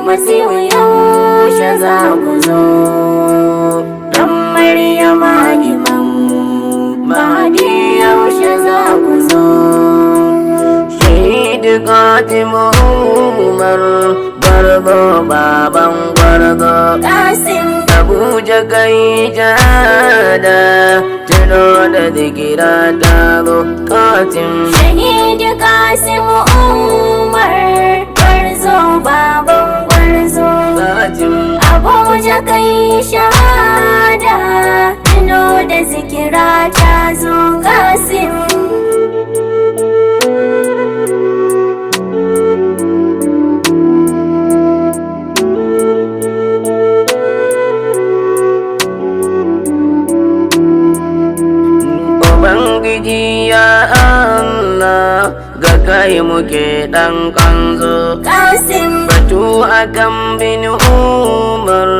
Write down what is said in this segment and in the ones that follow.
masihu yaushe za ku zo, dan Maryama imam Mahdi yaushe za ku zo. Shahid Qasim Umar Gwarzo baban gwarzo, Kassim Abuja kai jada tuno da zikira ta zo. Qasim Shahid Kassim Umar Gwarzo baban gwarzo, Qasim Abuja kai shahada tuno da zikira ta zo. Kassim Ubangiji ya Allah ga kai muke dan kanzo. Kassim Batu akan bin Umar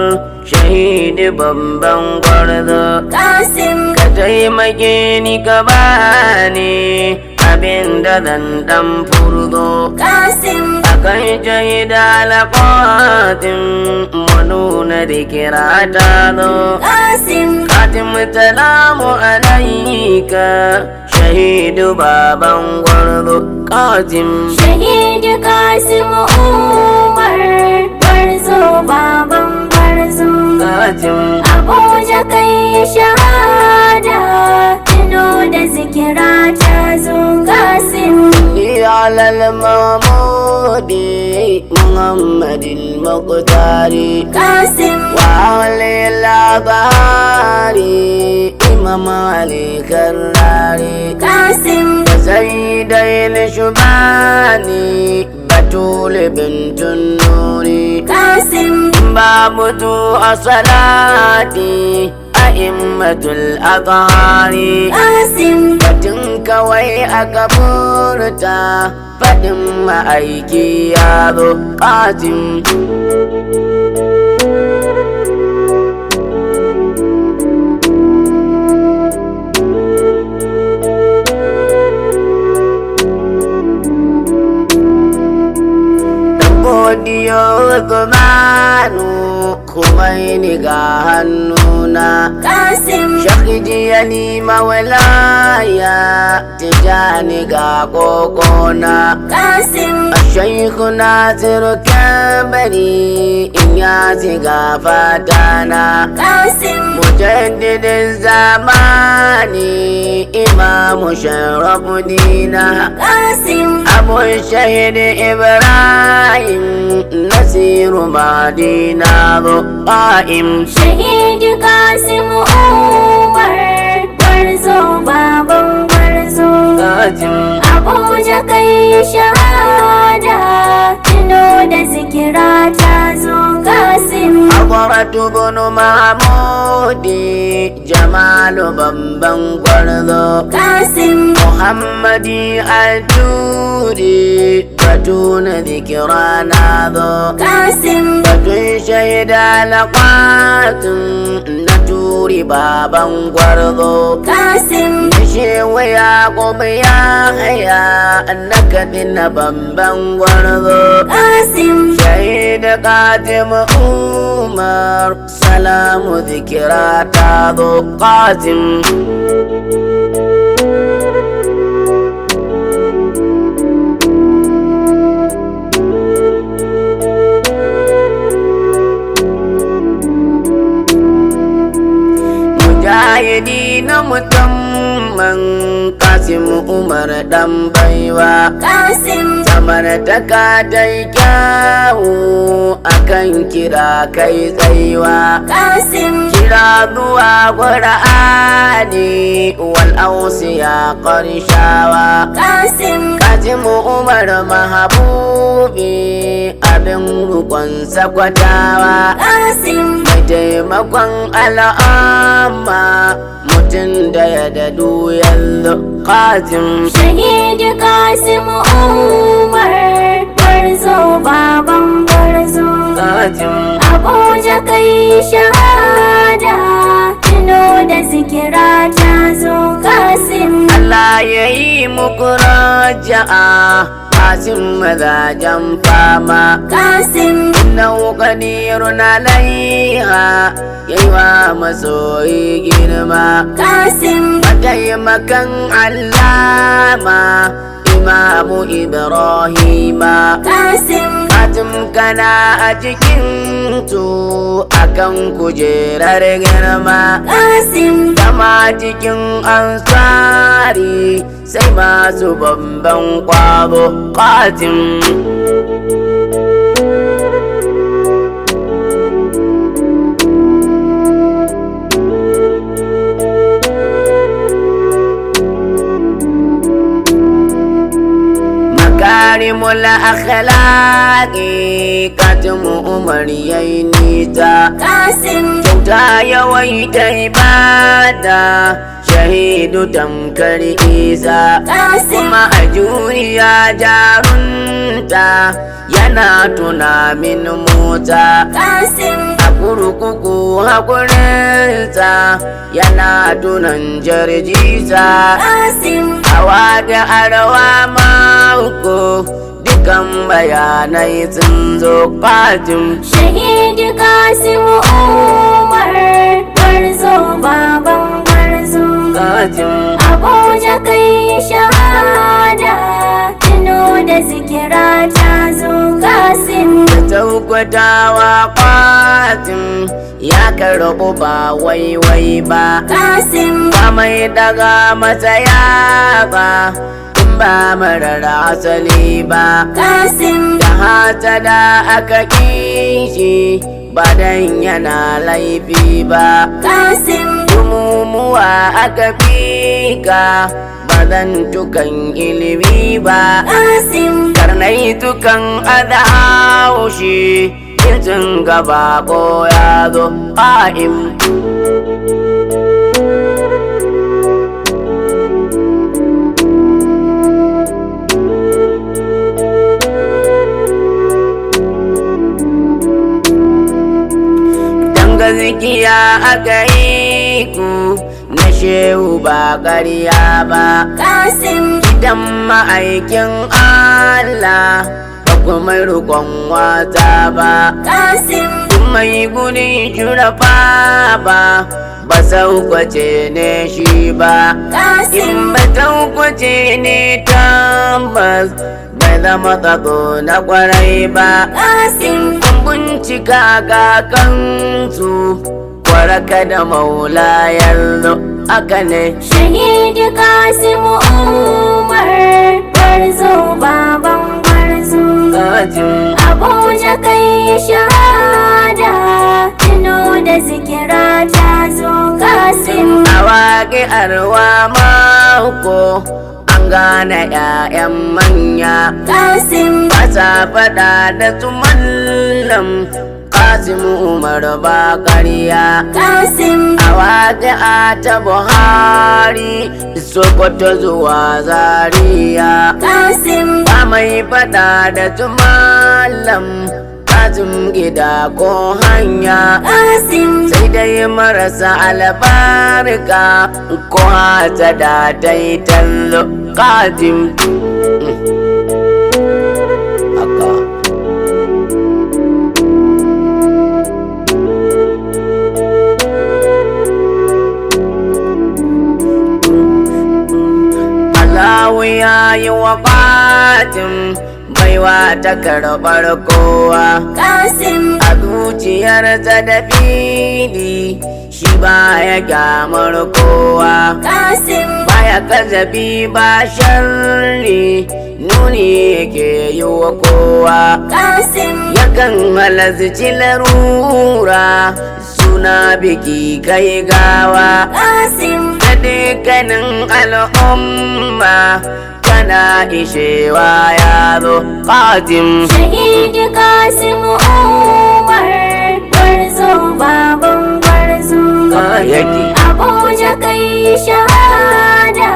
shahidi babban gwarzo. Kassim Ka taimake ni ka bani abinda zan dan furzo. Kassim Akan shahida laƙatin mu nuna dikira ta zo. Kassim Qasim salamu alaika shahidu baban gwarzo. Qasim Shahid Kassim Umar Gwarzo baban gwarzo, Qasim Abuja kai shahada tuno da zikira ta zo. Kassim على المحمود محمد المقدار Kassim وعلي الأبهار إمام علي كراري Kassim سيدي الشباني بتول بنت النور Kassim بابتو الصلاتي أئمة الأطهار Kassim Fatin kawai aka furta, faɗin ma'aiki ya zo. Qasim godiyo Usmanu Khomeini ga hannuna. Kassim Shakiji yani mawalaya Tijani ga kokona. Kassim Shaykh Nasir Kabari Inyasi ga fatana. Kassim Mujaddidin zamani Imam Sharafuddina. Kassim Abu Shahid Ibrahim Nasiru Madina Qa'im. Shahid Kassim Umar Gwarzo baban gwarzo, Qasim Abuja kai shahada tuno da zikira ta zo. Kassim Hadaratu bin Mahmudi Jamalu babban gwarzo. Kassim Muhammadi Al-Judi Batuna zikira na zo. Kassim Batun shaida laƙatun na turi baban gwarzo. Kassim Shewa ya gobe ya haya na kadina babban gwarzo. Kassim Shahida Qasim Umar salamu zikira ta zo. Qasim mujahidi na musamman Qasim Umar dan baiwa. Kassim Samar ta ka dai kyawu akan kira kai tsaiwa. Kassim Kira zuwa Qur'ani wal ausiya qarshawa. Kassim Qasim Umar mahabubi abin rukun sakwatawa. Kassim Mai taimakon al'amma mutum da ya dadu yanzu. Qasim Shahid Kassim Umar Gwarzo baban gwarzo, Qasim Abuja kai shahada tuno da zikira ta zo. Kassim Allah ya yi muku raja'a Qasim mazajen fama. Kassim innahu qadirun alaiha yayi wa masoyi girma kassim mataimakan allama imamu ibrahima kassim fatim kana a cikin tu akan kujerar girma kassim zama cikin ansari sai masu babban kwabo fatim makarimul akhlaqi katimu umar yayi nita kassim kyauta yawaita ibada shahidu tamkar isa kassim kuma a juriya jarunta yana tuna min mota kassim a kurkuku hakurinsa yana tunan jarjisa kassim hawa da arawa mako dukan bayanai sun zo fatim shahidi kassim umar gwarzo baban gwarzo fatim Abuja kai shahada tuno da zikira ta zo kassim taukwatawa fatim ya karɓu ba waiwai ba kassim ba mai daga matsaya ba in ba marar asali ba kassim da hata da aka kishi ba dan yana laifi ba kassim dumumuwa aka fika ba zan tukan ilimi ba kassim karnai tukan adaushi kirtin gaba ko ya zo fa'im gaskiya aka yi ku na shehu ba ƙarya ba kassim gidan ma'aikin Allah ba kuma rukon wata ba kassim mai gudun shurafa ba ba saukwace ne shi ba in kassim ba saukwace ne tabbas bai zama tsako na kwarai ba kassim bincika kakansu waraka da maula yanzu aka ne shahidi kassim umar gwarzo baban gwarzo kajin Abuja kai shahada tuno da zikira ta zo kassim a waƙe arwa mako an gane 'ya'yan manya kassim basa faɗa da su mallam kasim umar ba ƙarya kassim a waƙe ta buhari sokoto zuwa zaria kassim ba mai faɗa da su mallam kasim gida ko hanya kassim sai dai marasa albarka ko hata da taitallo kasim haka Allahu ya yi wa fatim baiwa ta karɓar kowa kassim a zuciyarsa da fili shi baya kyamar kowa kassim baya kazafi ba sharri nuni yake yi wa kowa kassim yakan halarci larura suna biki kai gawa kassim da dukkanin al'umma kana ishewa yaro fatim shahidi kassim umar gwarzo baban gwarzo yake Abuja kai shahada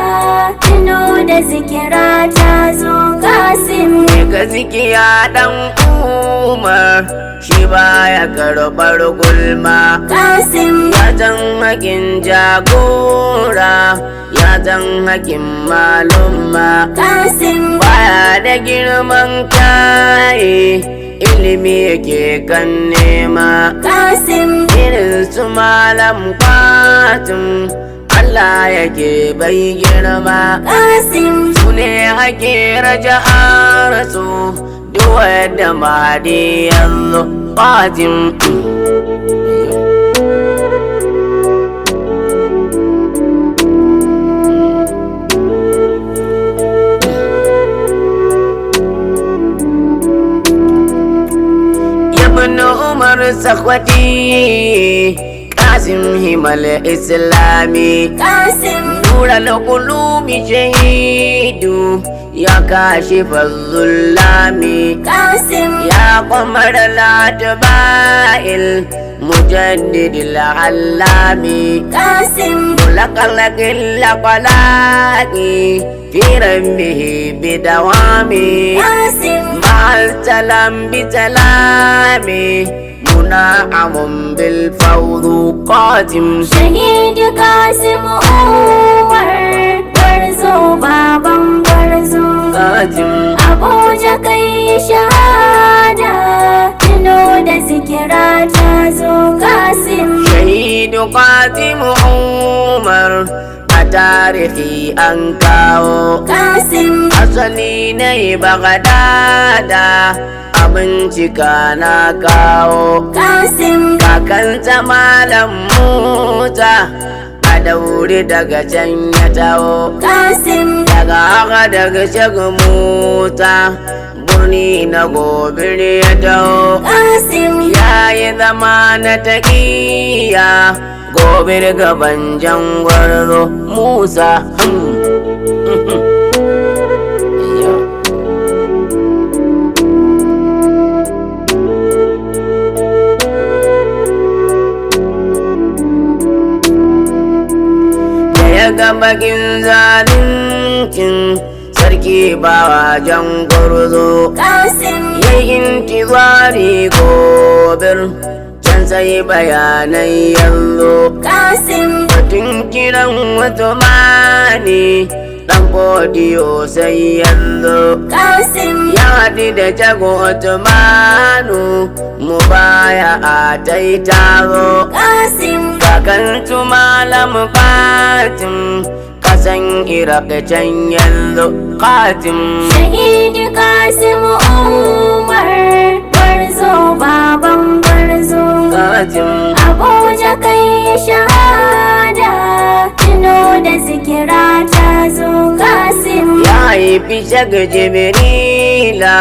tuno da zikira ta zo kassim gaskiya dan umar shi baya karɓar gulma kassim ya zan hakin jagora ya zan hakin malumma kassim baya da girman kai ilimi yake kan nema. Kassim Irin su malam kwatin Allah yake bai girma. Kassim Su ne ake raja'ar su duk wadda mahadi yanzu kwatin. Umar Sokoto Kassim himal islami. Kassim نور القلوب شهيد يا كاشف الظلام. Kassim يا قمر الأتباع المجدد العلام. Kassim ملقلق الأقلاق في ربه بدوام. Kassim مع السلام بسلام منعم بالفوض قاتم. Shahid Kassim Umar Gwarzo baban gwarzo قاتم Abuja kai shahada tuno da zikira ta zo Kassim شهيد قاتم عمر أتاريخي أنكاو. Kassim asali na yi bagadada abincika na kawo. Kassim Kakanta malam mota a daure daga can ya taho. Kassim Daga haka daga shagun mota birni na gobir ya taho. Kassim Ya yi zama na taƙiya gobir gaban jangwarzo Musa. ga bakin zalincin sarki bawa jan gwarzo. Kassim Yayi intizari gobir can sai bayanai yanzu. Kassim Batun kiran wato mani dan godiyo sai yanzu. Kassim Ya haɗu da jago otomanu mu baya a taitaro. Kassim Kakan malam Fatim kasan Iraq can yanzu Fatim. Shahid Kassim Umar Gwarzo baban gwarzo Fatim Abuja kai shahada tuno da zikira ta zo Kassim ya haifi Shag Jibrila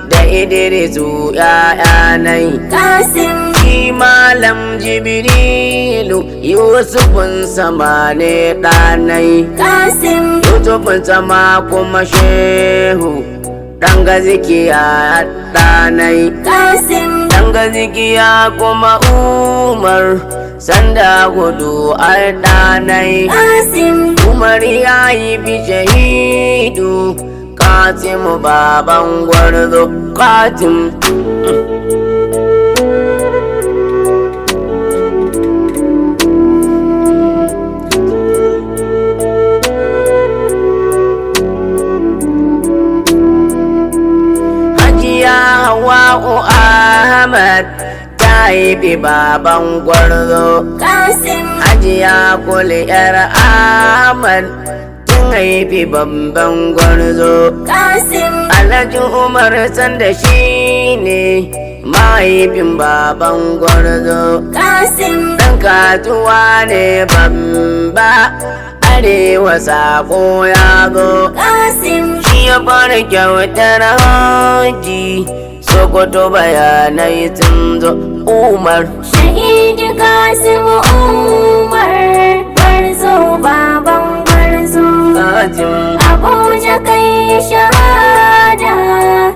da Idrisu ‘ya'yanai. Kassim Shi malam Jibrilu Yusufun sama ne ɗanai. Kassim Yusufun sama kuma Shehu ɗan gazikiya ɗanai. Kassim ɗan gazikiya kuma Umar sanda gudu a ɗanai. Kassim Umar ya yi bi shahidu Kassim baban gwarzo Kassim. Hajiya Hawa'u Ahmad ta haifi baban gwarzo. Kassim Hajiya Kuli ‘yar Ahmad kin haifi babban gwarzo. Kassim Alhaji Umar sanda shi ne mahaifin baban gwarzo. Kassim Ɗan katuwa ne babba arewa sako ya zo. Kassim Shi ya fara kyautar haji Sokoto bayanai sun zo. Umar Shahid Kassim Umar Gwarzo baban gwarzo Kassim Abuja kai shahada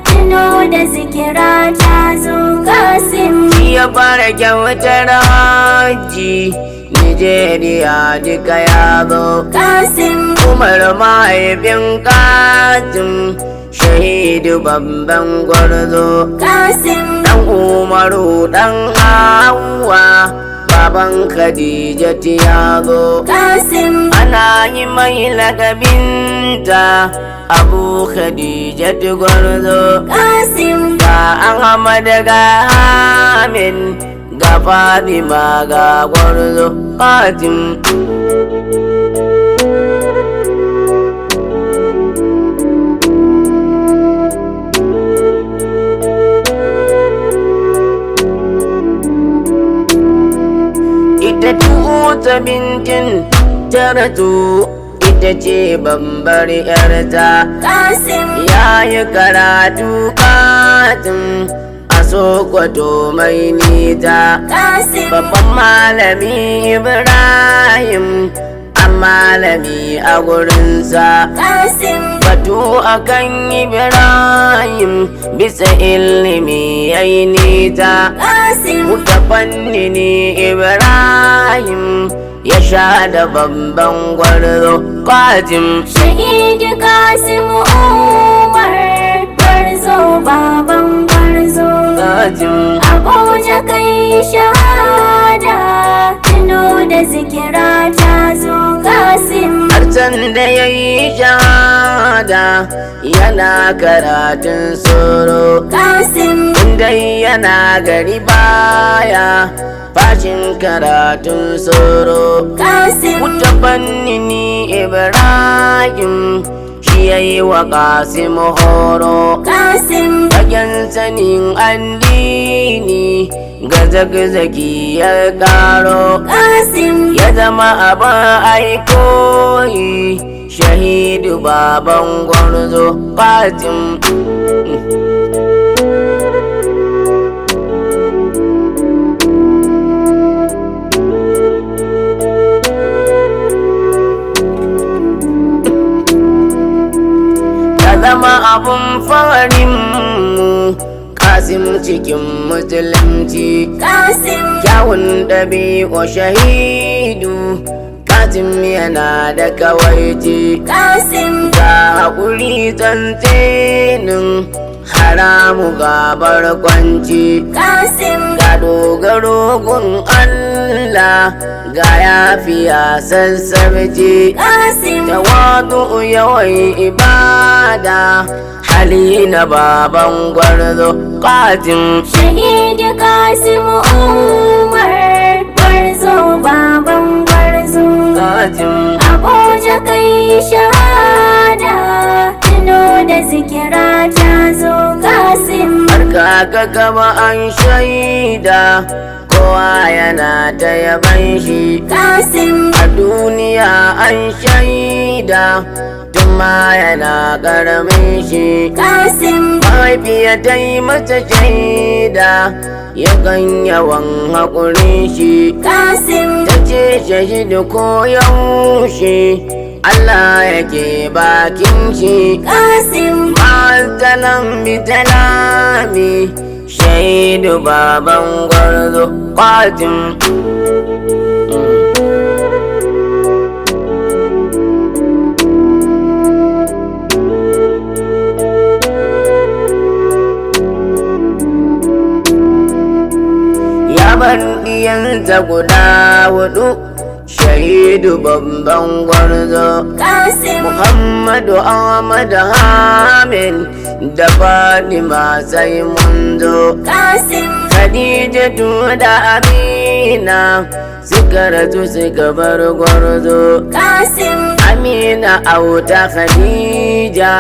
tuno da zikira ta zo Kassim shi ya fara kyautar haji Nijeriya duka ya zo. Kassim Umar mahaifin Kassim shahidu babban gwarzo. Kassim Dan Umaru dan Hawwa baban Khadija ya zo. Kassim Ana yi mai lakabinta Abu Khadija gwarzo. Kassim Ga Ahmad ga Amin ga Fatima ga gwarzo Fatim. Ita tuta bintin taratu ita ce bambar yarta Kassim yayi karatu katin a Sokoto mai nita. Kassim Babban malami Ibrahim a malami a gurinsa. Kassim Batu akan Ibrahim bisa ilimi yayi nita. Kassim Mutafannini Ibrahim ya sha da babban gwarzo Fatim. Shahid Kassim Umar Gwarzo baban gwarzo Fatim. Abuja kai shahada tuno da zikira ta zo Kassim Harcan da ya yi shahada yana karatun tsoro. Kassim Inda yana gari baya fashin karatun tsoro. Kassim Mutafannini Ibrahim shi ya yi wa Kassim horo. Kassim Fagen sanin addini ga zagzagi ya karo. Kassim Ya zama abin aikoyi shahidu baban gwarzo Fatim. Ya zama abin farinmu Kassim cikin musulunci. Kassim Kyawun ɗabi'u shahidu Kassim yana da kawaici. Kassim Ga haƙuri tsantsinin haramu ga barkwanci. Kassim Ga dogaro gun Allah ga yafiya sassabci. Kassim Tawadu yawan ibada hali na baban gwarzo Fatim. Shahid Kassim Umar Gwarzo baban gwarzo Fatim. Abuja kai shahada tuno da zikira ta zo Kassim Barka ka gaba an shaida kowa yana ta yaban shi. Kassim A duniya an shaida tun ma yana ƙaramin shi. Kassim Mahaifiya ta yi mata shaida yakan yawan haƙurin shi. Kassim Ta ce shahidu ko yaushe Allah yake bakin shi. Kassim Ma'azalan bitalami shahidu baban gwarzo Fatim. Ya bar ɗiyansa guda hudu shahidu babban gwarzo Kassim Muhammadu Ahmad Hamid da Fatima sai mun zo. Kassim Khadijatu da Amina suka rasu suka bar gwarzo. Kassim Amina auta Khadija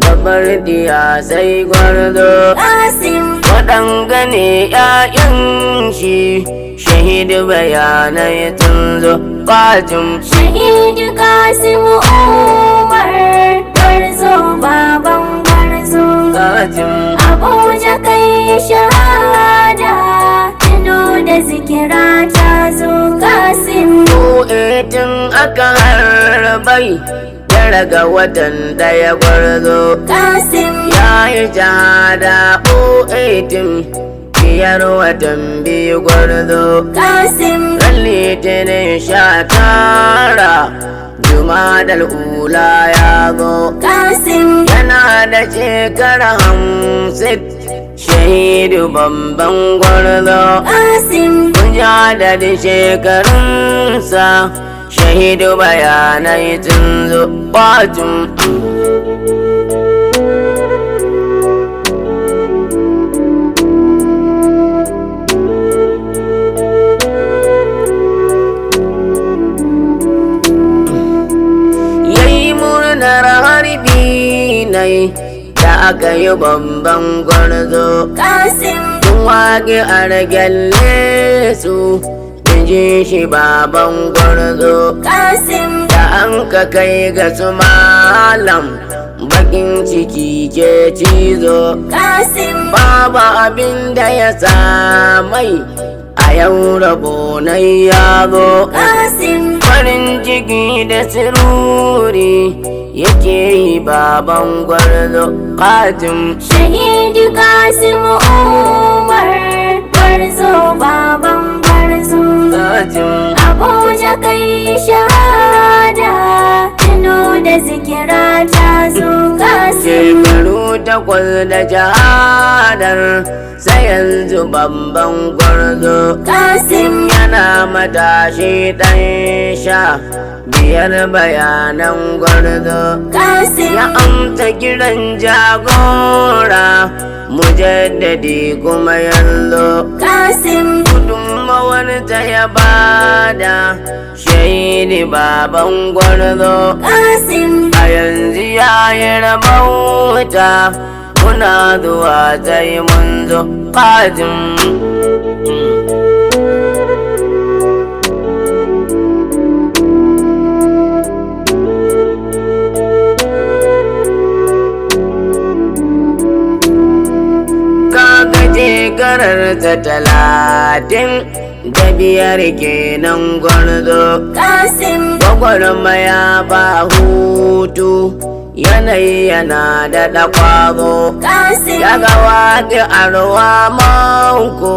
babbar diya sai gwarzo. Kassim Waɗanga ne ‘ya'yan shi shahidu bayanai tun zo Fatim. Shahid Kassim Umar Gwarzo baban gwarzo Fatim. Abuja kai shahada tuno da zikira ta zo Kassim Tun aka harbai tara ga watan daya gwarzo. Kassim Ya yi shahada biyar watan biyu gwarzo. Kassim Ran litinin 19 Jumadal ula ya zo. Kassim Yana da shekara 50 shahidu babban gwarzo. Kassim Kun ji adadin shekarunsa shahidu bayanai tun zo Fatim. aka yi babban gwarzo. Kassim, Tun waƙi a ragyalle su ji shi baban gwarzo. Kassim, Da an ka kai ga su malam bakin ciki ke cizo. Kassim, Babu abin da ya samai a yau rabo na yazo. Kassim, Farin ciki da siruri yake yi baban gwarzo. Katim Shahidi Kassim Umar Gwarzo baban Gwarzo. katim Abuja kai shahada, tuno da zikira ta zo. Kassim, shekaru takwas da jihadar sai yanzu babban gwarzo. Kassim, Yana matashi ɗan sha biyar bayanan gwarzo. Kassim, Ya amsa kiran jagora mujaddadi kuma yanzu. Kassim, Gudunmawar ta ya bada shahidi baban gwarzo. Kassim, A yanzu ya yi rabauta muna zuwa sai mun zo kajin. Kaga shekarar ta 35 kenan gwarzo. Kassim, Gwagwarmaya ba hutu yanayi yana da ɗakwazo. Kassim, Ya ga waƙi arwa manko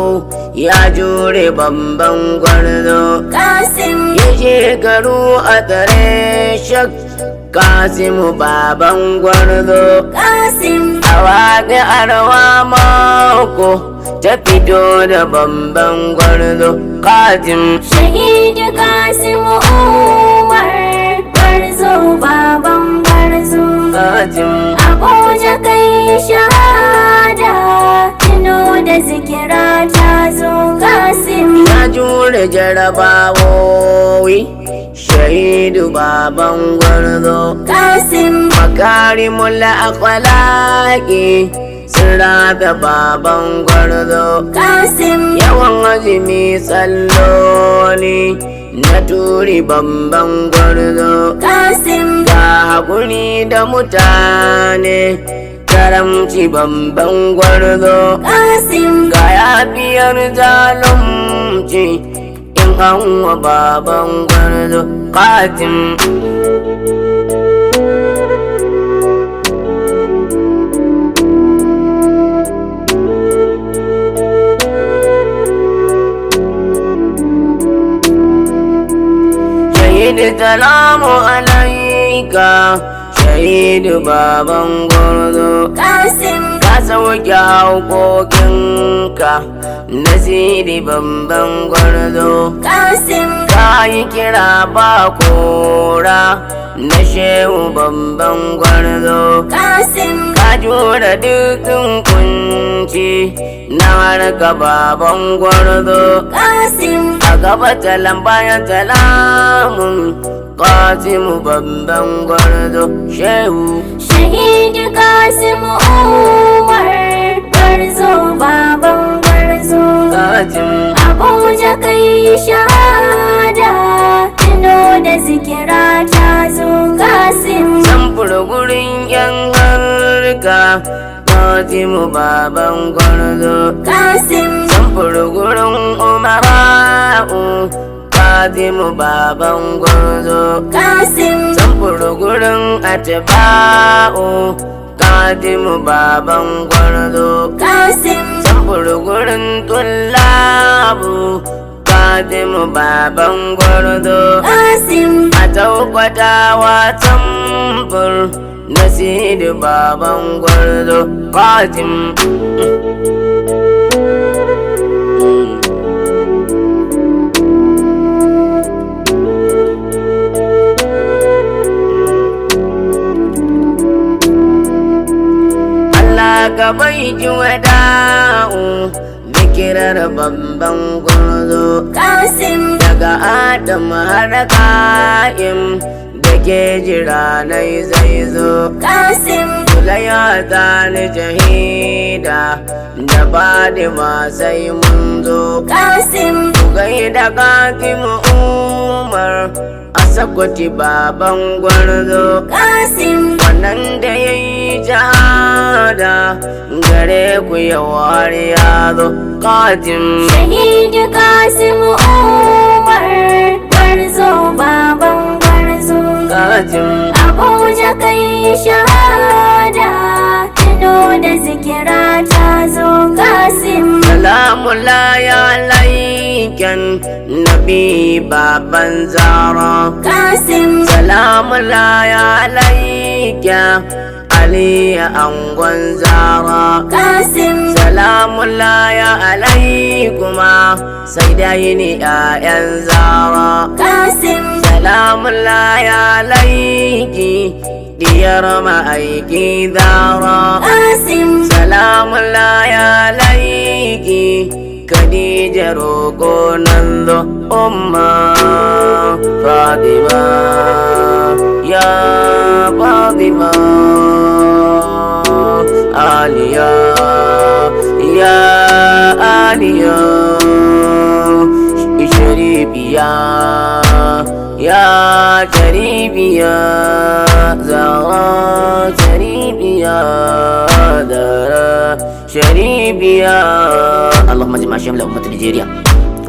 ya jure bamban gwarzo. Kassim, Ya shekaru a tsare shak Kasimu baban gwarzo. Kassim, A waƙi arwa manko ta fito da bamban gwarzo. Kasim Shahidi Kassim Umar Gwarzo baban Gwarzo. Kasim Abuja kai shahada, tuno da zikira ta zo. Kassim, ya jure jarabawowi shahidu baban gwarzo. Kassim, Makarimul akhlaqi sun rata baban gwarzo. Kassim, Yawan azumi salloli na turi bamban gwarzo. Kassim, Ga haƙuri da mutane karamci bamban gwarzo. Kassim, Ga yafiyar zalunci in an wa baban gwarzo. Katim Shahidu salamu alaika shahidu baban gwarzo. Kassim, Ka sauke haƙoƙinka na sidi bamban gwarzo. Kassim, Ka yi kira ba kora na shehu bamban gwarzo. Kassim, Ka jura dukkan kunci na harka baban gwarzo. Kassim, A gaba talan bayan talamun Kasimu bamban gwarzo. Shehu Shahidi Kassim Umar Gwarzo baban Gwarzo. Kasim Abuja kai shahada, tuno da zikira ta zo. Kassim, samfur gurin yan harka Kasimu baban gwarzo. Kassim, Samfur gurin umara'u Kasimu baban gwarzo. Kassim, Samfur gurin atba'u Kasimu baban gwarzo. Kassim, Samfur gurin tullabu Kasimu baban gwarzo. Kassim, A taukwatawa samfur Nasiru baban gwarzo. Kasim Allah ka bai ji wada'u zikirar babban gwarzo. Kassim, Daga Adam har Ka'im da ke jira nai zai zo. Kassim, Zulaiha zani Shahida da Badama sai mun zo. Kassim, Gaida Kassim Umar Sokoto baban gwarzo. Kassim, Wannan da ya yi shahada gare ku yawa ya zo. Kassim, Shahid Kassim Umar, gwarzo baban gwarzo. Kassim, Abuja kai shahada, tuno da zikira ta zo. Kassim, salamullahi alaikan nabi baban zara. Kassim, salamullahi alaika Ali angon zara. Kassim, salamullahi alaikuma sai dai ni 'ya'yan zara. Kassim, salamullahi alaiki diyar ma'aiki zara. Kassim, salamullahi alaiki Khadija roƙo nan zo. Umma Fatima ya Fatima Aliya ya Aliya Sharifiya ya Sharifiya Zara Sharifiya Zara Sharifiya. اللهم اجمع شمل أمة نيجيريا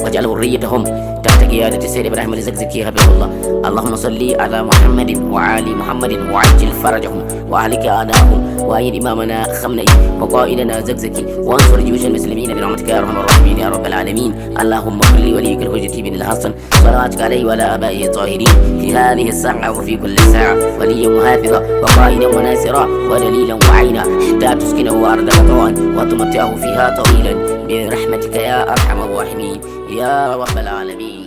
واجعل ذريتهم تحت قيادة السيد إبراهيم الزقزقي حفظه الله. اللهم صل على محمد وعلى محمد وعجل فرجهم وأهلك أعداءهم وأيد إمامنا خمنئي وقائدنا زقزقي وانصر جيوش المسلمين برحمتك يا أرحم الراحمين يا رب العالمين. اللهم اغفر لي وليك الحجة بن الحسن صلواتك عليه وعلى آبائه الطاهرين في هذه الساعة وفي كل ساعة وليا وحافظا وقائدا وناصرا ودليلا وعينا حتى تسكنه أرضك طوعا وتمتعه فيها طويلا برحمتك يا أرحم الراحمين يا رب العالمين.